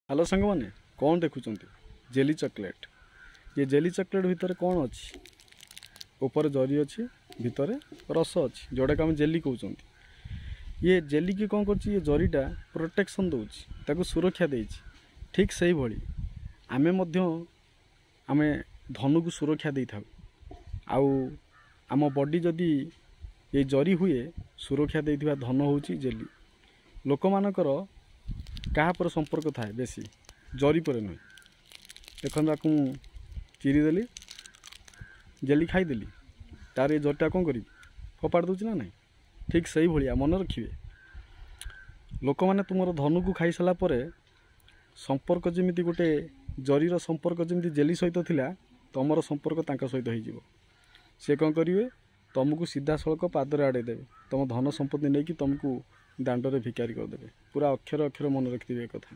Hello सांग मैंने कौन देखुं जेली चॉकलेट। ये जेली चॉकलेट भितर कौन अच्छी ऊपर जरी अच्छी भितर रस अच्छी जोटा आम जेली कहते। ये जेली की कौन कर ये जरीटा प्रोटेक्शन दूसरी सुरक्षा देती। ठीक से ही भली आमे धनु को सुरक्षा दे था। आम बॉडी जदि ये जरी हुए सुरक्षा देथिबा धन होची जेली। लोक मानकर क्या पर संपर्क थाए बेसी जरी पर नुहे। देखो आपको चिरीदेली जेली खाईदेली तार ये जरीटा कौन करी फोपाड़ दूसरी ना नहीं। ठीक से ही भाया मन रखिए लोक मैंने तुम धनु को खाई सारा पर संपर्क जमी गोटे जरीर संपर्क जमी जेली सहित थिला तुमर संपर्क तांका सहित हो। सी कौन करेंगे तुमको सीधा सड़क पादरे आड़े देवे तुम धन संपत्ति नहीं कि तुमको दांडे भिकारी करदे। पूरा अक्षर अक्षर मन रखिथे कथा।